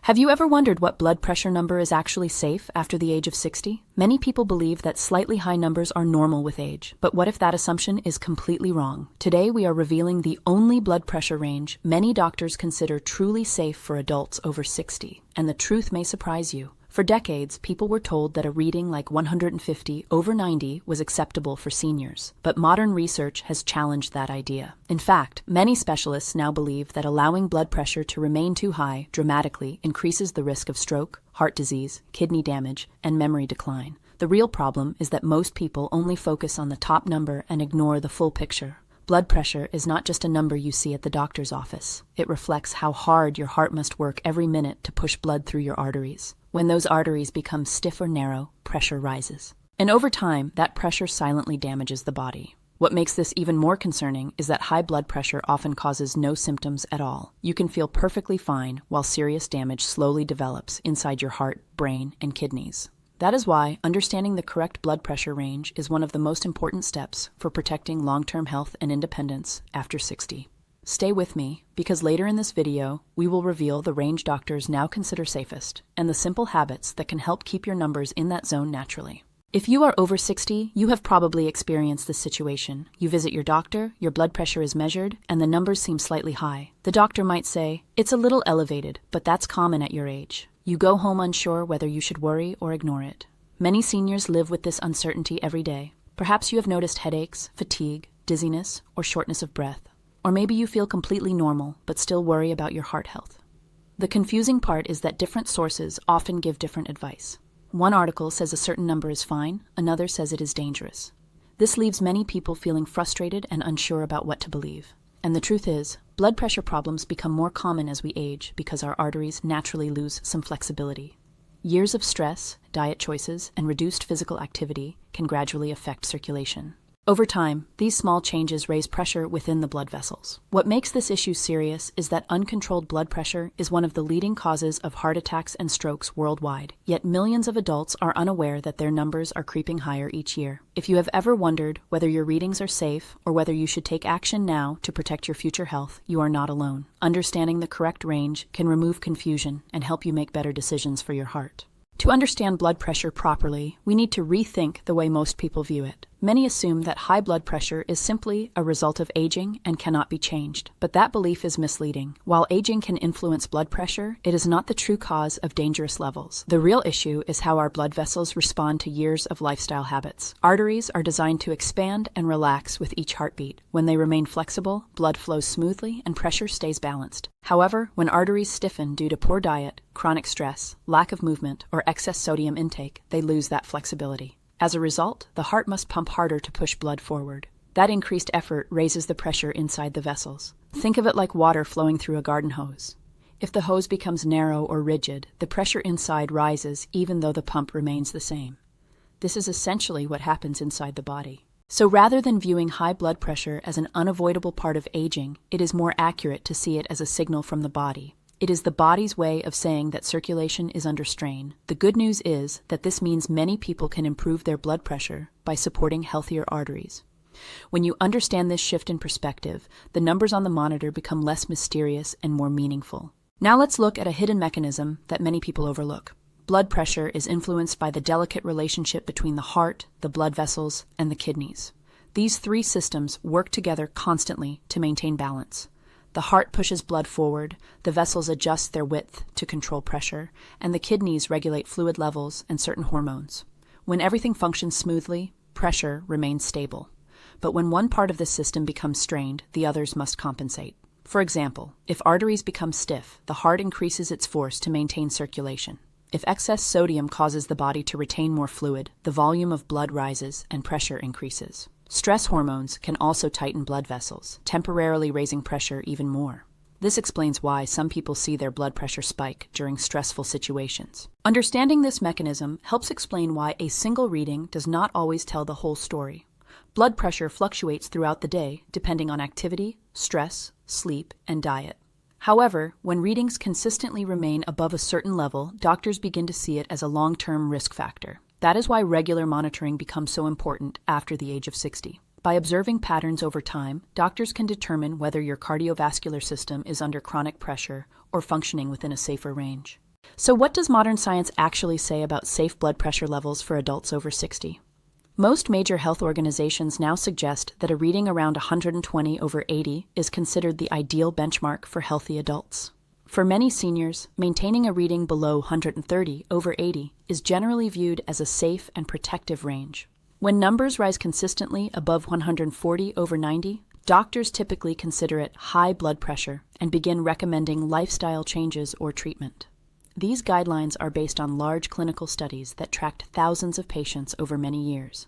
Have you ever wondered what blood pressure number is actually safe after the age of 60? Many people believe that slightly high numbers are normal with age, but what if that assumption is completely wrong? Today we are revealing the only blood pressure range many doctors consider truly safe for adults over 60, and the truth may surprise you. For decades, people were told that a reading like 150 over 90 was acceptable for seniors, but modern research has challenged that idea. In fact, many specialists now believe that allowing blood pressure to remain too high dramatically increases the risk of stroke, heart disease, kidney damage, and memory decline. The real problem is that most people only focus on the top number and ignore the full picture. Blood pressure is not just a number you see at the doctor's office. It reflects how hard your heart must work every minute to push blood through your arteries. When those arteries become stiff or narrow, pressure rises. And over time, that pressure silently damages the body. What makes this even more concerning is that high blood pressure often causes no symptoms at all. You can feel perfectly fine while serious damage slowly develops inside your heart, brain, and kidneys. That is why understanding the correct blood pressure range is one of the most important steps for protecting long-term health and independence after 60. Stay with me, because later in this video, we will reveal the range doctors now consider safest and the simple habits that can help keep your numbers in that zone naturally. If you are over 60, you have probably experienced this situation. You visit your doctor, your blood pressure is measured, and the numbers seem slightly high. The doctor might say, "It's a little elevated, but that's common at your age." You go home unsure whether you should worry or ignore it. Many seniors live with this uncertainty every day. Perhaps you have noticed headaches, fatigue, dizziness, or shortness of breath. Or maybe you feel completely normal, but still worry about your heart health. The confusing part is that different sources often give different advice. One article says a certain number is fine, another says it is dangerous. This leaves many people feeling frustrated and unsure about what to believe. And the truth is, blood pressure problems become more common as we age because our arteries naturally lose some flexibility. Years of stress, diet choices, and reduced physical activity can gradually affect circulation. Over time, these small changes raise pressure within the blood vessels. What makes this issue serious is that uncontrolled blood pressure is one of the leading causes of heart attacks and strokes worldwide, yet millions of adults are unaware that their numbers are creeping higher each year. If you have ever wondered whether your readings are safe or whether you should take action now to protect your future health, you are not alone. Understanding the correct range can remove confusion and help you make better decisions for your heart. To understand blood pressure properly, we need to rethink the way most people view it. Many assume that high blood pressure is simply a result of aging and cannot be changed, but that belief is misleading. While aging can influence blood pressure, it is not the true cause of dangerous levels. The real issue is how our blood vessels respond to years of lifestyle habits. Arteries are designed to expand and relax with each heartbeat. When they remain flexible, blood flows smoothly and pressure stays balanced. However, when arteries stiffen due to poor diet, chronic stress, lack of movement, or excess sodium intake, they lose that flexibility. As a result, the heart must pump harder to push blood forward. That increased effort raises the pressure inside the vessels. Think of it like water flowing through a garden hose. If the hose becomes narrow or rigid, the pressure inside rises even though the pump remains the same. This is essentially what happens inside the body. So rather than viewing high blood pressure as an unavoidable part of aging, it is more accurate to see it as a signal from the body. It is the body's way of saying that circulation is under strain. The good news is that this means many people can improve their blood pressure by supporting healthier arteries. When you understand this shift in perspective, the numbers on the monitor become less mysterious and more meaningful. Now let's look at a hidden mechanism that many people overlook. Blood pressure is influenced by the delicate relationship between the heart, the blood vessels, and the kidneys. These three systems work together constantly to maintain balance. The heart pushes blood forward, the vessels adjust their width to control pressure, and the kidneys regulate fluid levels and certain hormones. When everything functions smoothly, pressure remains stable. But when one part of the system becomes strained, the others must compensate. For example, if arteries become stiff, the heart increases its force to maintain circulation. If excess sodium causes the body to retain more fluid, the volume of blood rises and pressure increases. Stress hormones can also tighten blood vessels, temporarily raising pressure even more. This explains why some people see their blood pressure spike during stressful situations. Understanding this mechanism helps explain why a single reading does not always tell the whole story. Blood pressure fluctuates throughout the day depending on activity, stress, sleep, and diet. However, when readings consistently remain above a certain level, doctors begin to see it as a long-term risk factor. That is why regular monitoring becomes so important after the age of 60. By observing patterns over time, doctors can determine whether your cardiovascular system is under chronic pressure or functioning within a safer range. So what does modern science actually say about safe blood pressure levels for adults over 60? Most major health organizations now suggest that a reading around 120 over 80 is considered the ideal benchmark for healthy adults. For many seniors, maintaining a reading below 130 over 80 is generally viewed as a safe and protective range. When numbers rise consistently above 140 over 90, doctors typically consider it high blood pressure and begin recommending lifestyle changes or treatment. These guidelines are based on large clinical studies that tracked thousands of patients over many years.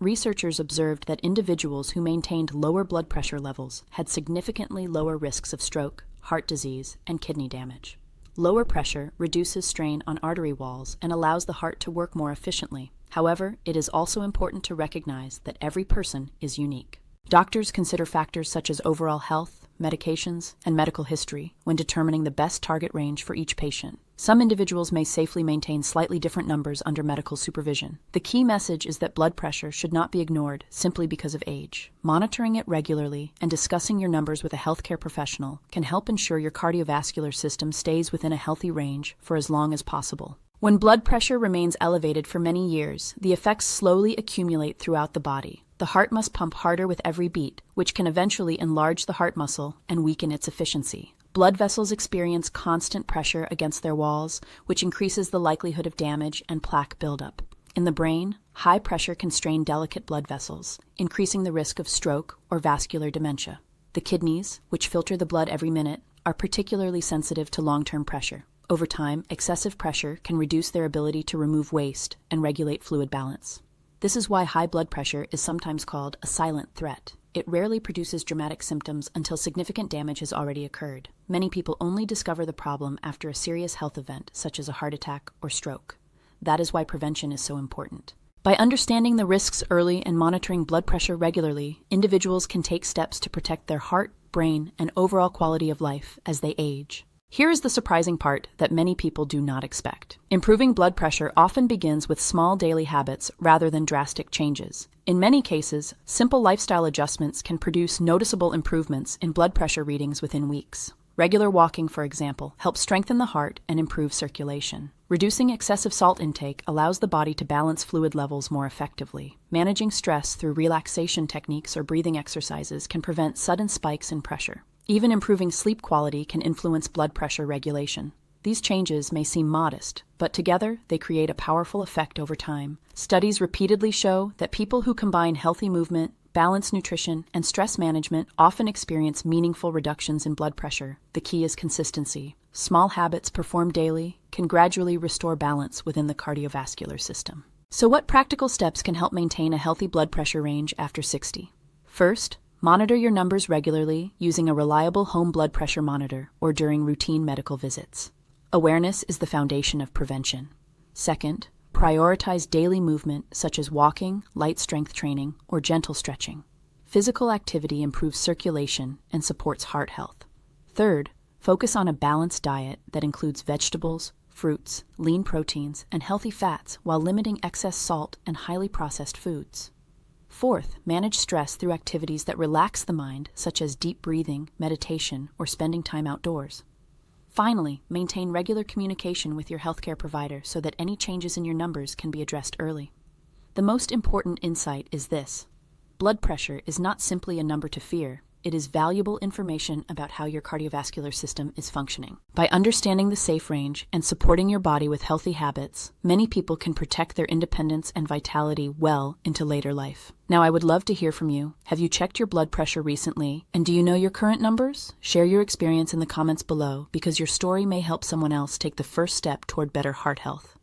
Researchers observed that individuals who maintained lower blood pressure levels had significantly lower risks of stroke, heart disease, and kidney damage. Lower pressure reduces strain on artery walls and allows the heart to work more efficiently. However, it is also important to recognize that every person is unique. Doctors consider factors such as overall health, medications, and medical history when determining the best target range for each patient. Some individuals may safely maintain slightly different numbers under medical supervision. The key message is that blood pressure should not be ignored simply because of age. Monitoring it regularly and discussing your numbers with a healthcare professional can help ensure your cardiovascular system stays within a healthy range for as long as possible. When blood pressure remains elevated for many years, the effects slowly accumulate throughout the body. The heart must pump harder with every beat, which can eventually enlarge the heart muscle and weaken its efficiency. Blood vessels experience constant pressure against their walls, which increases the likelihood of damage and plaque buildup. In the brain, high pressure can strain delicate blood vessels, increasing the risk of stroke or vascular dementia. The kidneys, which filter the blood every minute, are particularly sensitive to long-term pressure. Over time, excessive pressure can reduce their ability to remove waste and regulate fluid balance. This is why high blood pressure is sometimes called a silent threat. It rarely produces dramatic symptoms until significant damage has already occurred. Many people only discover the problem after a serious health event, such as a heart attack or stroke. That is why prevention is so important. By understanding the risks early and monitoring blood pressure regularly, individuals can take steps to protect their heart, brain, and overall quality of life as they age. Here is the surprising part that many people do not expect. Improving blood pressure often begins with small daily habits rather than drastic changes. In many cases, simple lifestyle adjustments can produce noticeable improvements in blood pressure readings within weeks. Regular walking, for example, helps strengthen the heart and improve circulation. Reducing excessive salt intake allows the body to balance fluid levels more effectively. Managing stress through relaxation techniques or breathing exercises can prevent sudden spikes in pressure. Even improving sleep quality can influence blood pressure regulation. These changes may seem modest, but together they create a powerful effect over time. Studies repeatedly show that people who combine healthy movement, balanced nutrition, and stress management often experience meaningful reductions in blood pressure. The key is consistency. Small habits performed daily can gradually restore balance within the cardiovascular system. So what practical steps can help maintain a healthy blood pressure range after 60? First, monitor your numbers regularly using a reliable home blood pressure monitor or during routine medical visits. Awareness is the foundation of prevention. Second, prioritize daily movement such as walking, light strength training, or gentle stretching. Physical activity improves circulation and supports heart health. Third, focus on a balanced diet that includes vegetables, fruits, lean proteins, and healthy fats while limiting excess salt and highly processed foods. Fourth, manage stress through activities that relax the mind, such as deep breathing, meditation, or spending time outdoors. Finally, maintain regular communication with your healthcare provider so that any changes in your numbers can be addressed early. The most important insight is this: blood pressure is not simply a number to fear. It is valuable information about how your cardiovascular system is functioning. By understanding the safe range and supporting your body with healthy habits, many people can protect their independence and vitality well into later life. Now, I would love to hear from you. Have you checked your blood pressure recently? And do you know your current numbers? Share your experience in the comments below because your story may help someone else take the first step toward better heart health.